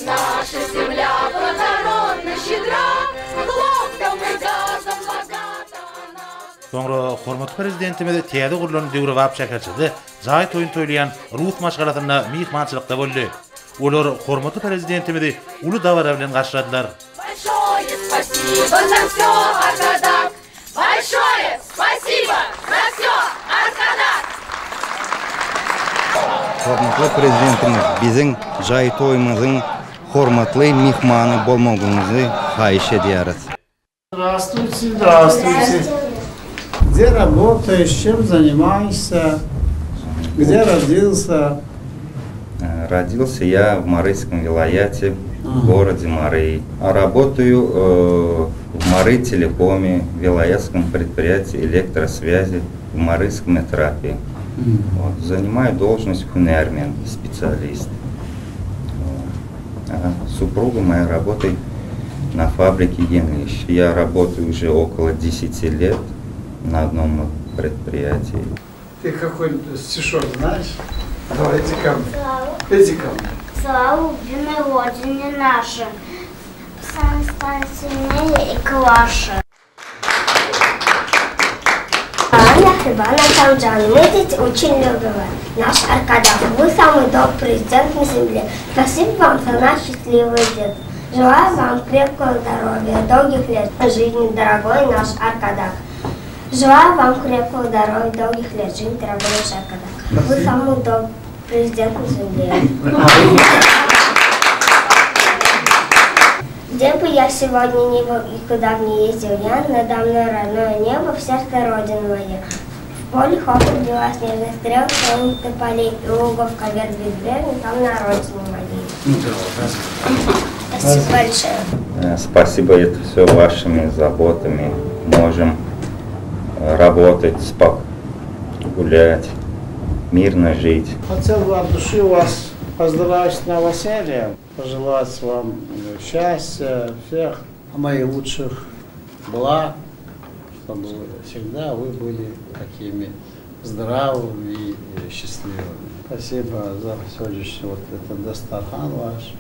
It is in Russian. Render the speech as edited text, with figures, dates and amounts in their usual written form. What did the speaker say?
Наша земля плодородна, щедра, хлопком и газом богата она. Sonra hormatly prezidentimiz täze gurulan Döwrewap şäherçide jaý toýun toýlayan Rus maşgalatyna mihmançylykda boldy. Olar hormatly prezidentimizi uly dawara bilen garşyladylar. Большое спасибо за всё, Аркадак! Большое спасибо за всё, Аркадак! Hormatly prezidentimiz biziň jaý toýumyzyň hormatly mihmany bolmagyňyzy haýyş edýäris. Здравствуйте, здравствуйте. Где работаешь, чем занимаешься? Где родился? Родился я в Марыйском вилаяте, в городе Марый. А работаю в Марый телекоме, в вилаятском предприятии электросвязи, в Марыйском этапе. Вот. Занимаю должность хунермен, специалист. А супруга моя работает на фабрике Енлиш. Я работаю уже около 10 лет на одном предприятии. Ты какой-то стишок знаешь? Давай, иди ко мне. Иди ко мне. Слава любимой родине нашей, сами стали сильнее и клаше. Аня Хибана Самджан, мы здесь очень любим. Наш Аркадак, вы самый добрый президент на земле. Спасибо вам за наш счастливый день. Желаю вам крепкого здоровья, долгих лет жизни, дорогой наш Аркадак. Желаю вам крепкого здоровья, долгих лет жизни, дорогой наш Аркадак. Вы самый добрый президент на земле. Где бы я сегодня ни был и куда бы ни ездил я, надо мной родное небо, в сердце родина моя. В поле хлопок белоснежных стрел, солнных тополей и лугов ковер безбрежный, там на родине моей. Спасибо большое. Спасибо, это все вашими заботами. Можем работать, гулять, мирно жить. Хотел бы от души вас поздравить с новосельем, пожелать вам счастья, всех моих лучших благ, чтобы всегда вы были такими здравыми и счастливыми. Спасибо за сегодняшний вот этот дастархан ваш.